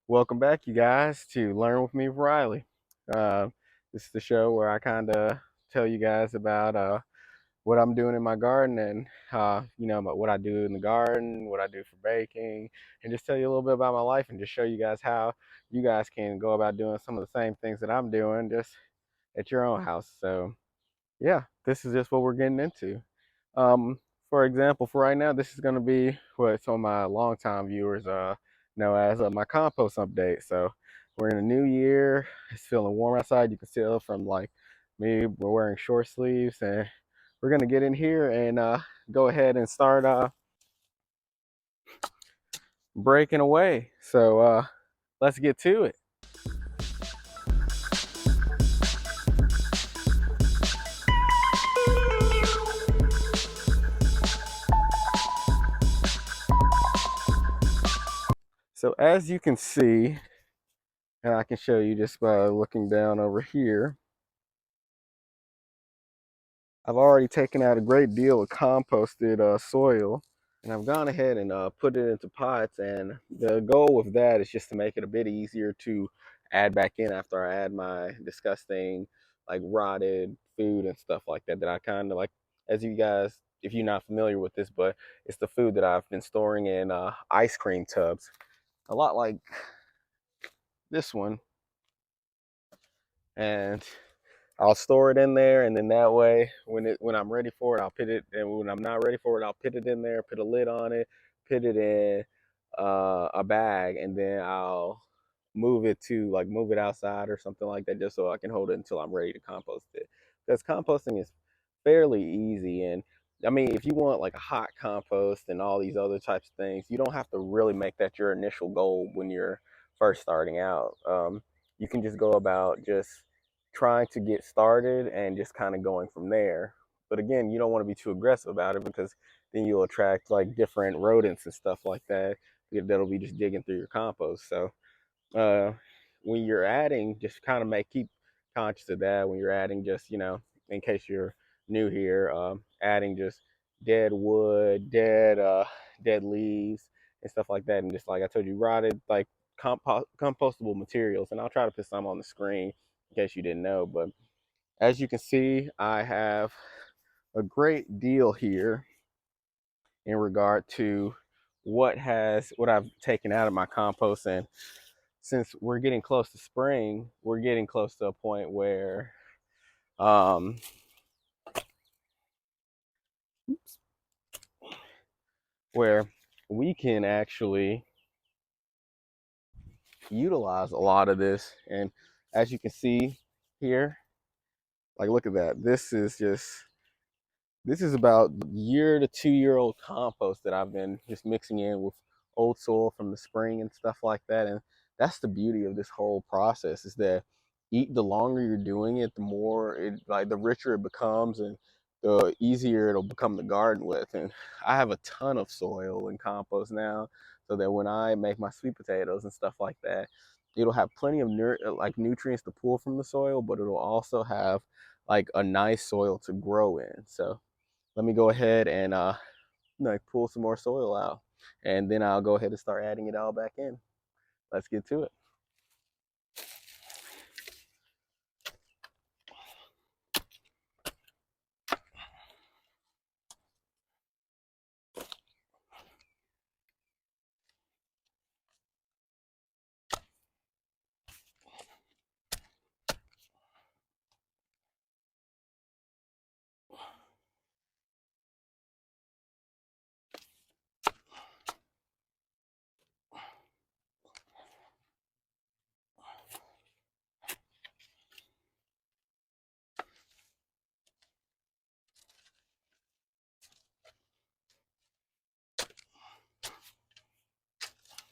Welcome back, you guys, to Learn with me, Riley. Uh, this is the show where I kind of tell you guys about what I'm doing in my garden and about what I do in the garden, what I do for baking, and just tell you a little bit about my life and just show you guys how you guys can go about doing some of the same things that I'm doing just at your own house. So yeah, this is just what we're getting into. For example, for right now, this is going to be what some of my longtime viewers know as my compost update. So we're in a new year. It's feeling warm outside. You can tell from like me, we're wearing short sleeves, and we're going to get in here and go ahead and start breaking away. So let's get to it. So as you can see, and I can show you just by looking down over here, I've already taken out a great deal of composted soil, and I've gone ahead and put it into pots. And the goal with that is just to make it a bit easier to add back in after I add my disgusting, like rotted food and stuff like that. That I kind of like, as you guys, if you're not familiar with this, but it's the food that I've been storing in ice cream tubs, a lot like this one, and I'll store it in there, and then that way, when I'm ready for it, I'll put it. And when I'm not ready for it, I'll put it in there, put a lid on it, put it in a bag, and then I'll move it outside or something like that, just so I can hold it until I'm ready to compost it. Because composting is fairly easy, and I mean, if you want like a hot compost and all these other types of things, you don't have to really make that your initial goal when you're first starting out. You can just go about just trying to get started and just kind of going from there. But again, you don't want to be too aggressive about it, because then you'll attract like different rodents and stuff like that that'll be just digging through your compost. So uh, when you're adding, just kind of keep conscious of that when you're adding. Just in case you're new here, adding just dead wood, dead leaves and stuff like that, and just like I told you, rotted like compostable materials. And I'll try to put some on the screen in case you didn't know. But as you can see, I have a great deal here in regard to what I've taken out of my compost. And since we're getting close to spring, we're getting close to a point um, where we can actually utilize a lot of this. And as you can see here, like look at that. This is about year to 2 year old compost that I've been just mixing in with old soil from the spring and stuff like that. And that's the beauty of this whole process, is that the longer you're doing it, the more it, like the richer it becomes, and the easier it'll become to garden with. And I have a ton of soil and compost now, so that when I make my sweet potatoes and stuff like that, it'll have plenty of like nutrients to pull from the soil, but it'll also have like a nice soil to grow in. So let me go ahead and like pull some more soil out, and then I'll go ahead and start adding it all back in. Let's get to it.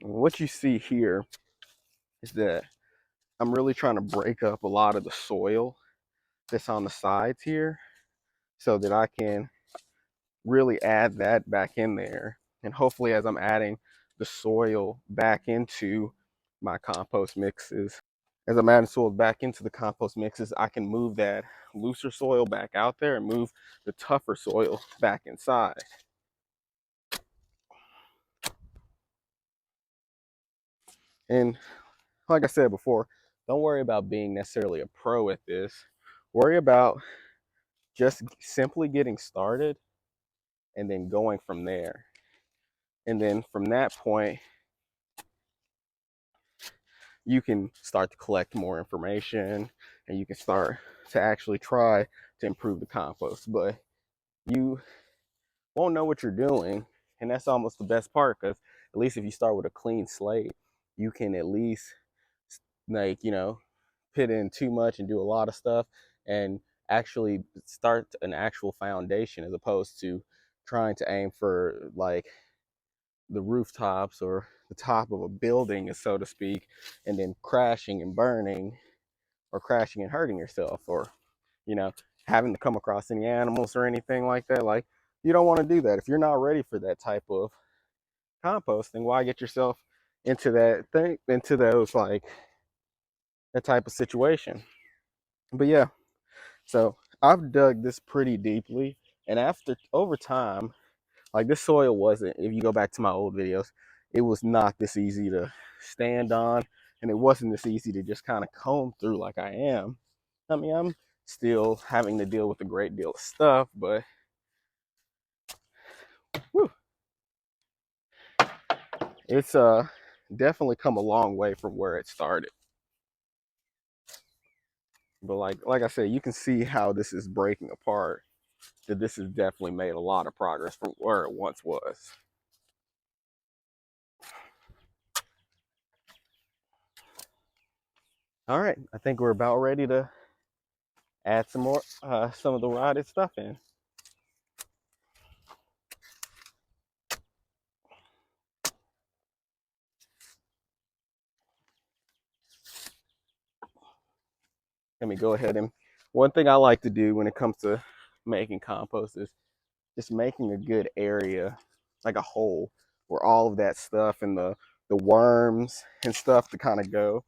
What you see here is that I'm really trying to break up a lot of the soil that's on the sides here, so that I can really add that back in there. And hopefully, as I'm adding the soil back into my compost mixes, as I'm adding soil back into the compost mixes, I can move that looser soil back out there and move the tougher soil back inside. And like I said before, don't worry about being necessarily a pro at this. Worry about just simply getting started and then going from there. And then from that point, you can start to collect more information and you can start to actually try to improve the compost. But you won't know what you're doing. And that's almost the best part, because at least if you start with a clean slate, you can at least, like, put in too much and do a lot of stuff and actually start an actual foundation, as opposed to trying to aim for like the rooftops or the top of a building, so to speak, and then crashing and burning, or crashing and hurting yourself, or you know having to come across any animals or anything like that. Like, you don't want to do that. If you're not ready for that type of composting, why get yourself into that thing, into those, like, that type of situation? But yeah, so I've dug this pretty deeply, and after over time, like, this soil wasn't, if you go back to my old videos, it was not this easy to stand on, and it wasn't this easy to just kind of comb through like I am. I mean, I'm still having to deal with a great deal of stuff, but whew, it's definitely come a long way from where it started. But like I said, you can see how this is breaking apart, that this has definitely made a lot of progress from where it once was. All right, I think we're about ready to add some more, some of the rotted stuff in. Let me go ahead and, one thing I like to do when it comes to making compost is just making a good area, like a hole, where all of that stuff and the worms and stuff to kind of go.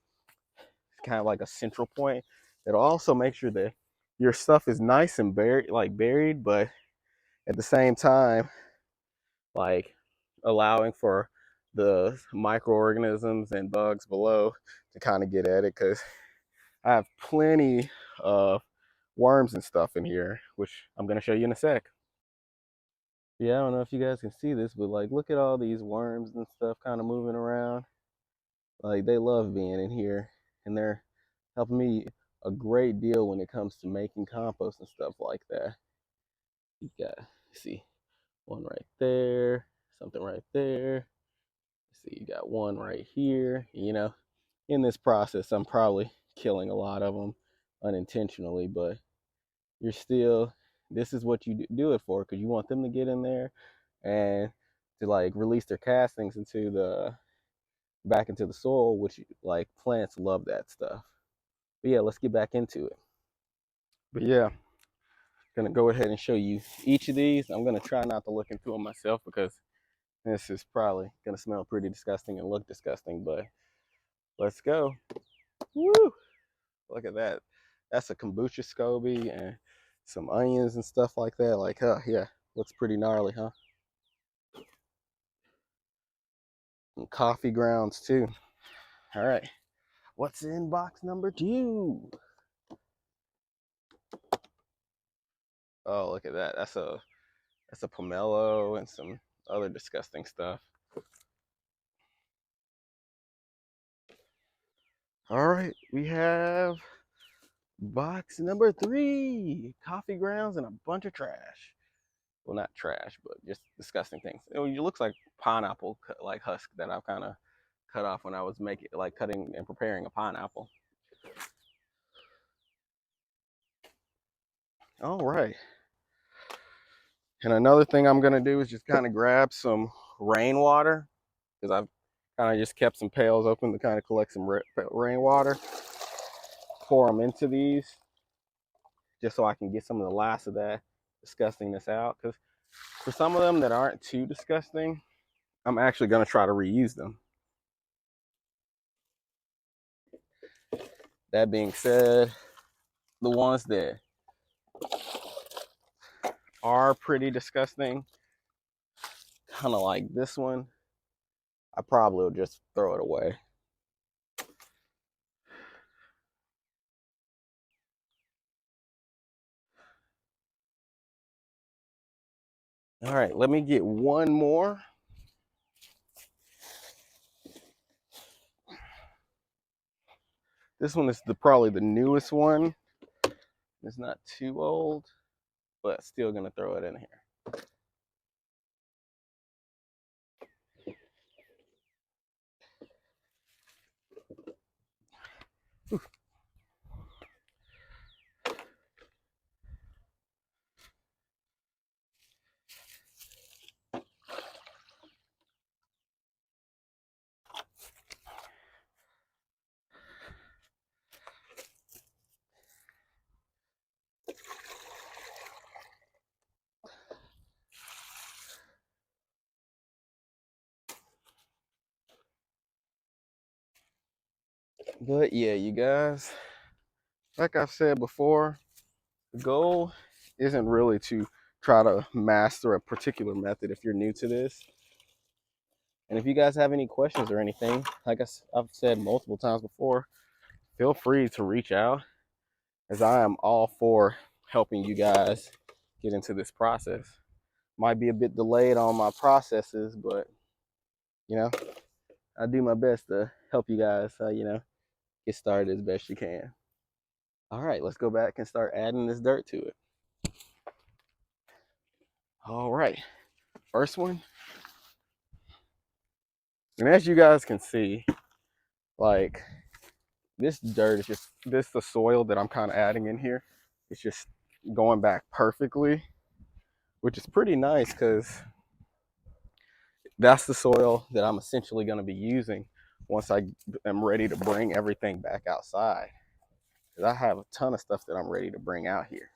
It's kind of like a central point. It'll also make sure that your stuff is nice and buried, but at the same time, like, allowing for the microorganisms and bugs below to kind of get at it, because I have plenty of worms and stuff in here, which I'm going to show you in a sec. Yeah, I don't know if you guys can see this, but like, look at all these worms and stuff kind of moving around. Like, they love being in here, and they're helping me a great deal when it comes to making compost and stuff like that. You got, see, one right there, something right there. See, you got one right here. In this process, I'm probably killing a lot of them unintentionally, but you're still, this is what you do it for, because you want them to get in there and to, like, release their castings into the back into the soil, which, like, plants love that stuff. But yeah, let's get back into it. But yeah, gonna go ahead and show you each of these. I'm gonna try not to look into them myself, because this is probably gonna smell pretty disgusting and look disgusting, but let's go. Woo! Look at that. That's a kombucha SCOBY and some onions and stuff like that. Like, yeah, looks pretty gnarly, huh? And coffee grounds too. All right, what's in box number 2? Oh, look at that. That's a pomelo and some other disgusting stuff. All right, we have box number 3: coffee grounds and a bunch of trash. Well, not trash, but just disgusting things. It looks like pineapple, like husk, that I've kind of cut off when I was making, like, cutting and preparing a pineapple. All right. And another thing I'm gonna do is just kind of grab some rainwater, because I've kind of just kept some pails open to kind of collect some rainwater, pour them into these, just so I can get some of the last of that disgustingness out. Because for some of them that aren't too disgusting, I'm actually gonna try to reuse them. That being said, the ones that are pretty disgusting, kind of like this one, I probably will just throw it away. All right, let me get one more. This one is probably the newest one. It's not too old, but still gonna throw it in here. But yeah, you guys, like I've said before, the goal isn't really to try to master a particular method if you're new to this. And if you guys have any questions or anything, like I've said multiple times before, feel free to reach out, as I am all for helping you guys get into this process. Might be a bit delayed on my processes, but you know, I do my best to help you guys, get started as best you can. All right, let's go back and start adding this dirt to it. All right, first one. And as you guys can see, like, this dirt is just, the soil that I'm kind of adding in here, it's just going back perfectly, which is pretty nice because that's the soil that I'm essentially going to be using once I am ready to bring everything back outside. Because I have a ton of stuff that I'm ready to bring out here.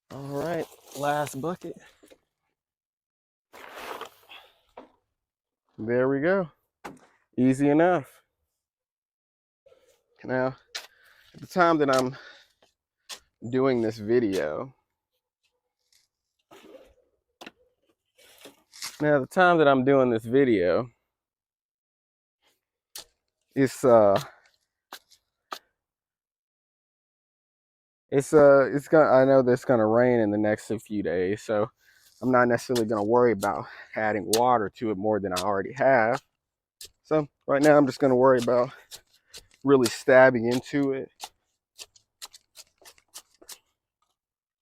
All right, last bucket. There we go. Easy enough. Now, at the time that I'm doing this video, it's it's gonna, I know that's gonna rain in the next few days, so I'm not necessarily gonna worry about adding water to it more than I already have. So right now I'm just gonna worry about really stabbing into it,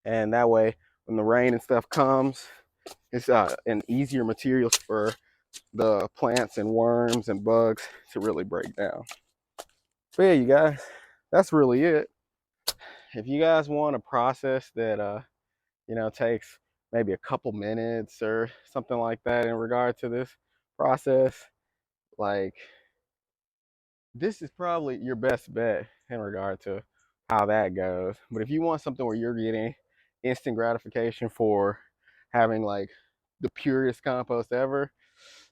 and that way when the rain and stuff comes, it's an easier material for the plants and worms and bugs to really break down. But yeah, you guys, that's really it. If you guys want a process that takes maybe a couple minutes or something like that in regard to this process, like, this is probably your best bet in regard to how that goes. But if you want something where you're getting instant gratification for having like the purest compost ever,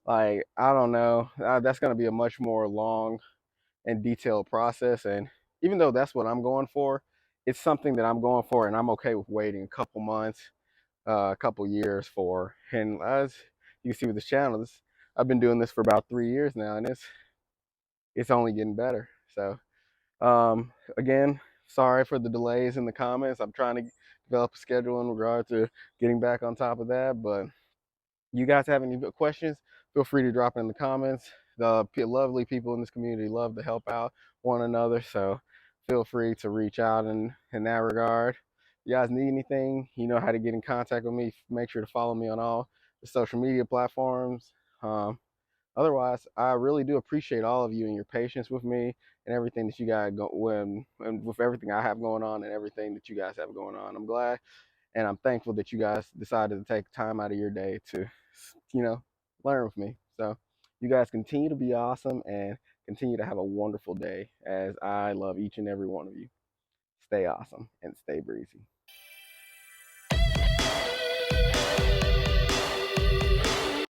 like, I don't know, that's going to be a much more long and detailed process. And even though that's what I'm going for, it's something that I'm going for, and I'm okay with waiting a couple months, a couple years for. And as you can see with this channel, I've been doing this for about 3 years now, and it's only getting better. So again, sorry for the delays in the comments. I'm trying to develop a schedule in regard to getting back on top of that. But you guys have any questions, feel free to drop it in the comments. The lovely people in this community love to help out one another, so feel free to reach out in that regard. If you guys need anything, you know how to get in contact with me. Make sure to follow me on all the social media platforms. Otherwise, I really do appreciate all of you and your patience with me and everything that you guys and with everything I have going on and everything that you guys have going on. I'm glad and I'm thankful that you guys decided to take time out of your day to, learn with me. So you guys continue to be awesome and continue to have a wonderful day, as I love each and every one of you. Stay awesome and stay breezy.